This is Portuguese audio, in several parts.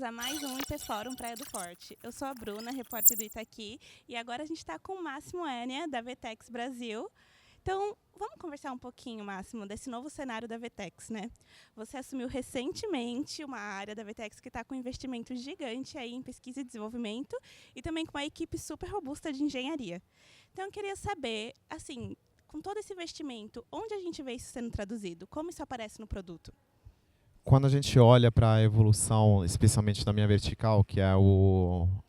a mais um IP Fórum Praia do Forte. Eu sou a Bruna, repórter do Itaqui, e agora a gente está com o Máximo Enia, da Vetex Brasil. Então, vamos conversar um pouquinho, Máximo, desse novo cenário da Vetex, né? Você assumiu recentemente uma área da Vetex que está com um investimento gigante aí em pesquisa e desenvolvimento e também com uma equipe super robusta de engenharia. Então, eu queria saber, assim, com todo esse investimento, onde a gente vê isso sendo traduzido? Como isso aparece no produto? Quando a gente olha para a evolução, especialmente da minha vertical, que é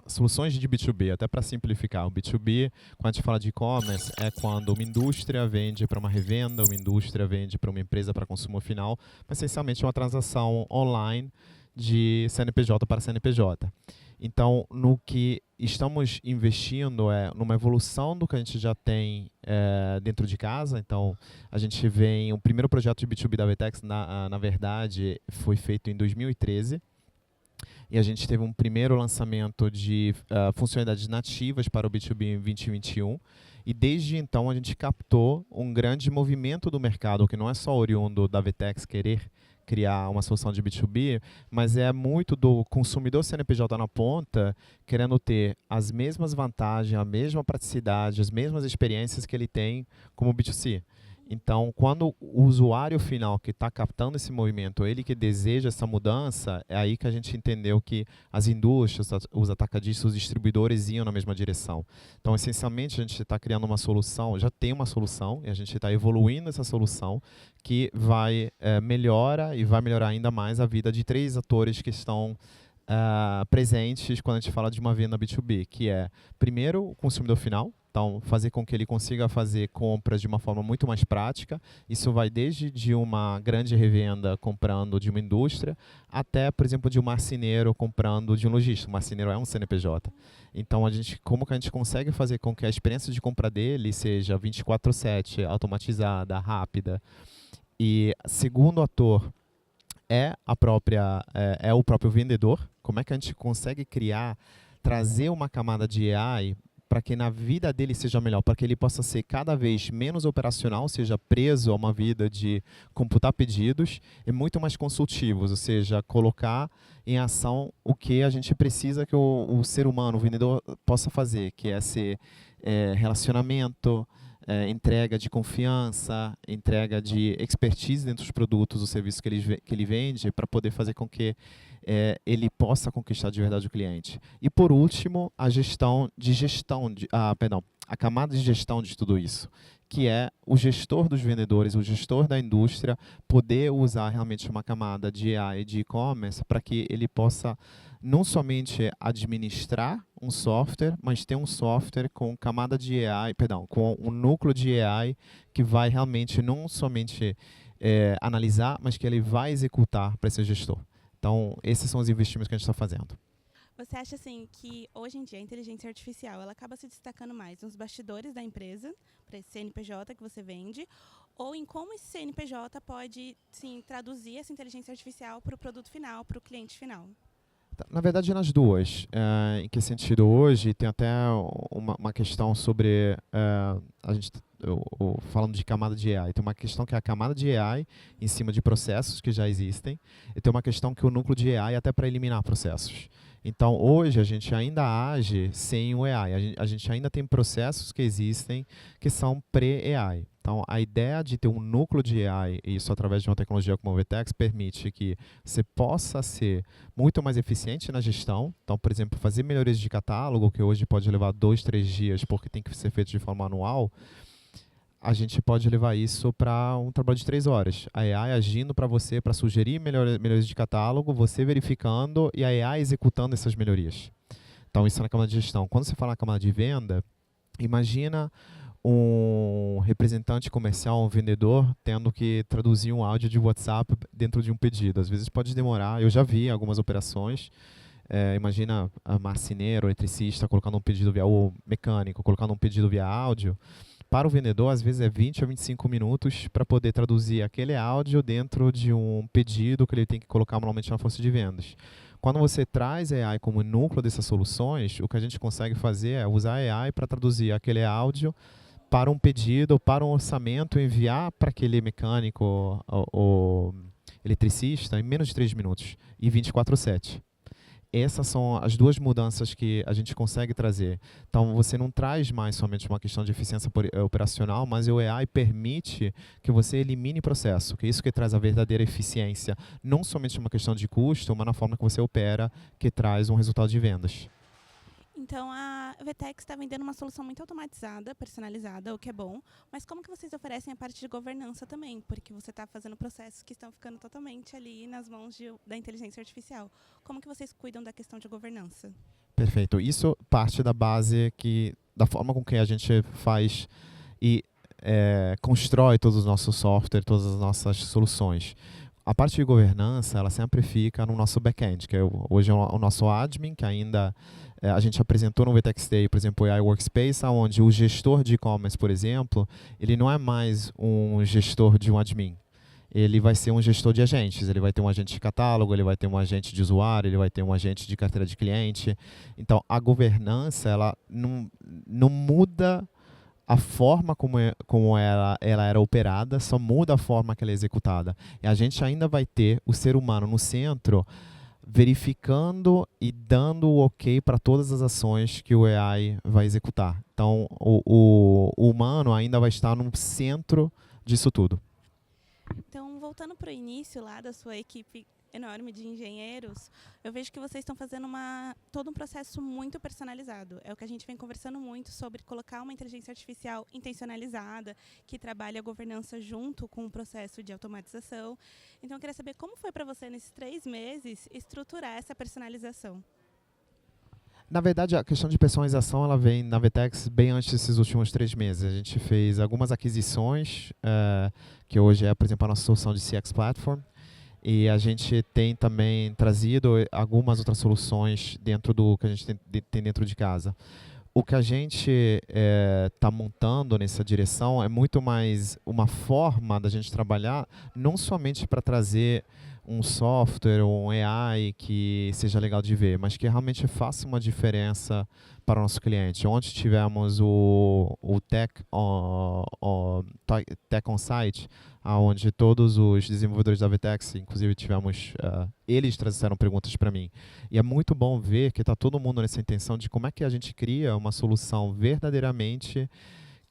soluções de B2B, até para simplificar, o B2B, quando a gente fala de e-commerce, é quando uma indústria vende para uma revenda, uma indústria vende para uma empresa para consumo final, mas essencialmente é uma transação online de CNPJ para CNPJ. Então, no que estamos investindo é numa evolução do que a gente já tem dentro de casa. Então, a gente vem, o primeiro projeto de B2B da Vetex, na verdade, foi feito em 2013. E a gente teve um primeiro lançamento de funcionalidades nativas para o B2B em 2021. E desde então a gente captou um grande movimento do mercado, que não é só oriundo da Vetex querer criar uma solução de B2B, mas é muito do consumidor CNPJ na ponta, querendo ter as mesmas vantagens, a mesma praticidade, as mesmas experiências que ele tem como B2C. Então, quando o usuário final que está captando esse movimento, ele que deseja essa mudança, é aí que a gente entendeu que as indústrias, os atacadistas, os distribuidores iam na mesma direção. Então, essencialmente, a gente está criando uma solução, já tem uma solução, e a gente está evoluindo essa solução, que vai melhora e vai melhorar ainda mais a vida de 3 atores que estão presentes quando a gente fala de uma venda B2B, que é, primeiro, o consumidor final. Então, fazer com que ele consiga fazer compras de uma forma muito mais prática. Isso vai desde de uma grande revenda comprando de uma indústria, até, por exemplo, de um marceneiro comprando de um lojista. O marceneiro é um CNPJ. Então, como que a gente consegue fazer com que a experiência de compra dele seja 24/7, automatizada, rápida. E segundo ator é o próprio vendedor. Como é que a gente consegue trazer uma camada de AI para que na vida dele seja melhor, para que ele possa ser cada vez menos operacional, seja preso a uma vida de computar pedidos, e muito mais consultivos, ou seja, colocar em ação o que a gente precisa que o ser humano, o vendedor, possa fazer, que é ser relacionamento, entrega de confiança, entrega de expertise dentro dos produtos, dos serviços que ele vende, para poder fazer com que ele possa conquistar de verdade o cliente. E por último, a camada de gestão de tudo isso, que é o gestor dos vendedores, o gestor da indústria, poder usar realmente uma camada de AI, de e-commerce, para que ele possa não somente administrar um software, mas ter um software com camada de AI, com um núcleo de AI que vai realmente não somente analisar, mas que ele vai executar para esse gestor. Então, esses são os investimentos que a gente está fazendo. Você acha assim que hoje em dia a inteligência artificial ela acaba se destacando mais nos bastidores da empresa, para esse CNPJ que você vende, ou em como esse CNPJ pode sim, traduzir essa inteligência artificial para o produto final, para o cliente final? Na verdade, nas duas. Em que sentido? Hoje tem até uma questão sobre a gente falando de camada de AI. Tem uma questão que é a camada de AI em cima de processos que já existem, e tem uma questão que é o núcleo de AI até para eliminar processos. Então, hoje, a gente ainda age sem o AI. A gente ainda tem processos que existem que são pré-AI. Então, a ideia de ter um núcleo de AI, e isso através de uma tecnologia como a VTEX, permite que você possa ser muito mais eficiente na gestão. Então, por exemplo, fazer melhorias de catálogo, que hoje pode levar 2, 3 dias, porque tem que ser feito de forma manual, a gente pode levar isso para um trabalho de 3 horas. A AI agindo para você, para sugerir melhorias de catálogo, você verificando e a AI executando essas melhorias. Então, isso é na camada de gestão. Quando você fala na camada de venda, imagina um representante comercial, um vendedor, tendo que traduzir um áudio de WhatsApp dentro de um pedido. Às vezes pode demorar. Eu já vi algumas operações. Imagina a marceneiro, eletricista, colocando um pedido via o mecânico, colocando um pedido via áudio. Para o vendedor, às vezes é 20 a 25 minutos para poder traduzir aquele áudio dentro de um pedido que ele tem que colocar manualmente na força de vendas. Quando você traz a AI como núcleo dessas soluções, o que a gente consegue fazer é usar a AI para traduzir aquele áudio para um pedido, para um orçamento, enviar para aquele mecânico ou eletricista em menos de 3 minutos e 24/7. essas são as duas mudanças que a gente consegue trazer. Então, você não traz mais somente uma questão de eficiência operacional, mas o AI permite que você elimine processo, que é isso que traz a verdadeira eficiência, não somente uma questão de custo, mas na forma que você opera, que traz um resultado de vendas. Então, a VTEX está vendendo uma solução muito automatizada, personalizada, o que é bom. Mas como que vocês oferecem a parte de governança também? Porque você está fazendo processos que estão ficando totalmente ali nas mãos da inteligência artificial. Como que vocês cuidam da questão de governança? Perfeito. Isso parte da base da forma com que a gente faz e constrói todos os nossos softwares, todas as nossas soluções. A parte de governança, ela sempre fica no nosso back-end, que hoje é o nosso admin, que ainda a gente apresentou no VTEX Day, por exemplo, o AI Workspace, onde o gestor de e-commerce, por exemplo, ele não é mais um gestor de um admin. Ele vai ser um gestor de agentes, ele vai ter um agente de catálogo, ele vai ter um agente de usuário, ele vai ter um agente de carteira de cliente. Então, a governança, ela não muda a forma como ela era operada, só muda a forma que ela é executada. E a gente ainda vai ter o ser humano no centro, verificando e dando o ok para todas as ações que o AI vai executar. Então, o humano ainda vai estar no centro disso tudo. Então, voltando para o início lá da sua equipe enorme de engenheiros, eu vejo que vocês estão fazendo todo um processo muito personalizado. É o que a gente vem conversando muito sobre colocar uma inteligência artificial intencionalizada, que trabalha a governança junto com o processo de automatização. Então, eu queria saber como foi para você, nesses 3 meses, estruturar essa personalização. Na verdade, a questão de personalização ela vem na VTEX bem antes desses últimos 3 meses. A gente fez algumas aquisições, que hoje é, por exemplo, a nossa solução de CX Platform, e a gente tem também trazido algumas outras soluções dentro do que a gente tem dentro de casa. O que a gente está montando nessa direção é muito mais uma forma da gente trabalhar, não somente para trazer um software ou um AI que seja legal de ver, mas que realmente faça uma diferença para o nosso cliente. Ontem tivemos o Tech On Site, onde todos os desenvolvedores da VTEX, inclusive eles trouxeram perguntas para mim. E é muito bom ver que está todo mundo nessa intenção de como é que a gente cria uma solução verdadeiramente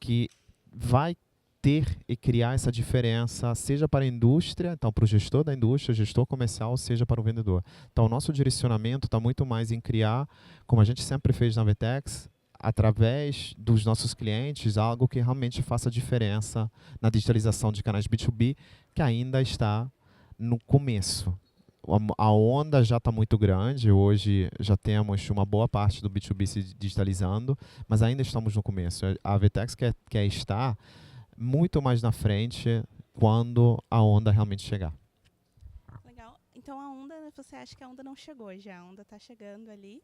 que vai ter e criar essa diferença, seja para a indústria, então para o gestor da indústria, gestor comercial, seja para o vendedor. Então, o nosso direcionamento está muito mais em criar, como a gente sempre fez na VTEX, através dos nossos clientes, algo que realmente faça diferença na digitalização de canais B2B, que ainda está no começo. A onda já está muito grande, hoje já temos uma boa parte do B2B se digitalizando, mas ainda estamos no começo. A VTEX quer estar muito mais na frente quando a onda realmente chegar. Legal. Então, você acha que a onda não chegou já? A onda está chegando ali.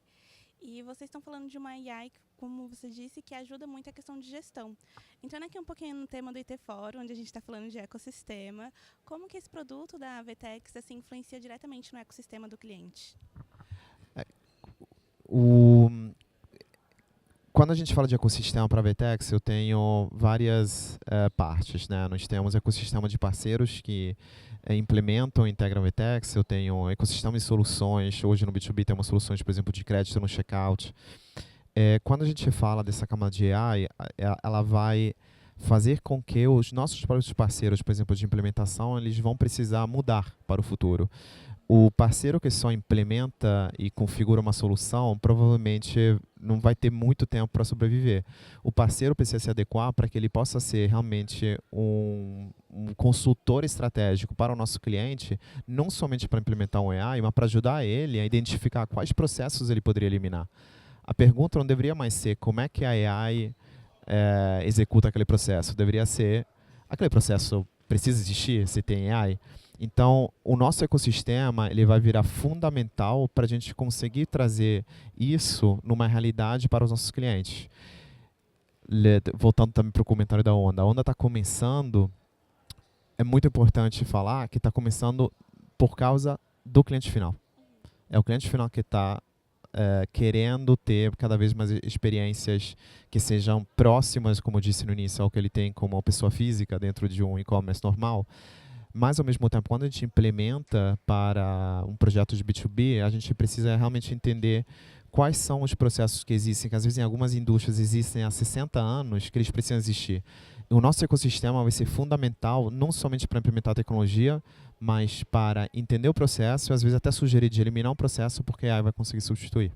E vocês estão falando de uma AI, como você disse, que ajuda muito a questão de gestão. Entrando aqui um pouquinho no tema do IT Fórum, onde a gente está falando de ecossistema, como que esse produto da VTEX assim, influencia diretamente no ecossistema do cliente? Quando a gente fala de ecossistema para a VTEX, eu tenho várias partes, né? Nós temos ecossistema de parceiros que implementam e integram a VTEX, eu tenho ecossistema de soluções, hoje no B2B temos soluções, por exemplo, de crédito no checkout. Quando a gente fala dessa camada de AI, ela vai fazer com que os nossos próprios parceiros, por exemplo, de implementação, eles vão precisar mudar para o futuro. O parceiro que só implementa e configura uma solução, provavelmente não vai ter muito tempo para sobreviver. O parceiro precisa se adequar para que ele possa ser realmente um consultor estratégico para o nosso cliente, não somente para implementar um AI, mas para ajudar ele a identificar quais processos ele poderia eliminar. A pergunta não deveria mais ser como é que a AI executa aquele processo. Deveria ser, aquele processo precisa existir se tem AI? Então, o nosso ecossistema ele vai virar fundamental para a gente conseguir trazer isso numa realidade para os nossos clientes. Voltando também para o comentário da onda. A onda está começando, é muito importante falar que está começando por causa do cliente final. É o cliente final que está querendo ter cada vez mais experiências que sejam próximas, como eu disse no início, ao que ele tem como pessoa física dentro de um e-commerce normal. Mas, ao mesmo tempo, quando a gente implementa para um projeto de B2B, a gente precisa realmente entender quais são os processos que existem, que às vezes em algumas indústrias existem há 60 anos, que eles precisam existir. O nosso ecossistema vai ser fundamental, não somente para implementar a tecnologia, mas para entender o processo e às vezes até sugerir de eliminar um processo, porque a AI vai conseguir substituir.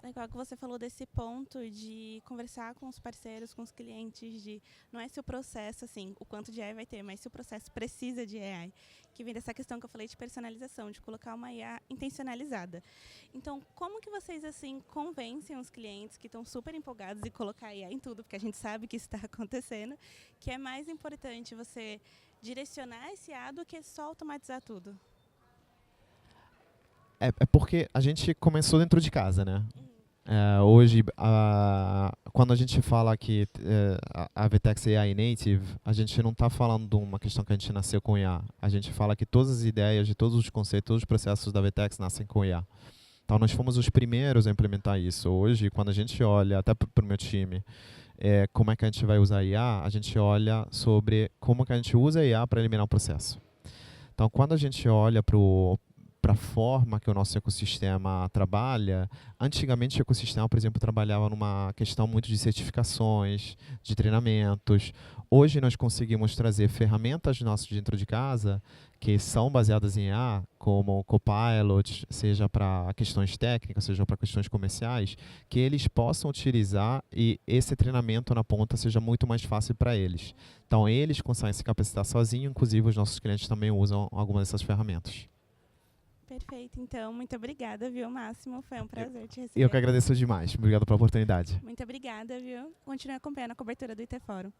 Legal que você falou desse ponto de conversar com os parceiros, com os clientes, de não é se o processo, assim, o quanto de AI vai ter, mas se o processo precisa de AI, que vem dessa questão que eu falei de personalização, de colocar uma IA intencionalizada. Então, como que vocês, assim, convencem os clientes que estão super empolgados em colocar IA em tudo, porque a gente sabe que isso está acontecendo, que é mais importante você direcionar esse IA do que só automatizar tudo? É porque a gente começou dentro de casa, né? Hoje, quando a gente fala que a VTEX é AI native, a gente não está falando de uma questão que a gente nasceu com IA. A gente fala que todas as ideias, de todos os conceitos, todos os processos da VTEX nascem com IA. Então, nós fomos os primeiros a implementar isso. Hoje, quando a gente olha, até para o meu time, como é que a gente vai usar IA, a gente olha sobre como que a gente usa a IA para eliminar um processo. Então, quando a gente olha para a forma que o nosso ecossistema trabalha, antigamente o ecossistema, por exemplo, trabalhava numa questão muito de certificações, de treinamentos. Hoje nós conseguimos trazer ferramentas nossas dentro de casa que são baseadas em IA, como o Copilot, seja para questões técnicas, seja para questões comerciais, que eles possam utilizar e esse treinamento na ponta seja muito mais fácil para eles. Então, eles conseguem se capacitar sozinhos, inclusive os nossos clientes também usam algumas dessas ferramentas. Perfeito, então, muito obrigada, viu, Máximo? Foi um prazer te Eu que receber. agradeço demais. Obrigado pela oportunidade. Muito obrigada, viu? Continue acompanhando a cobertura do IT Fórum.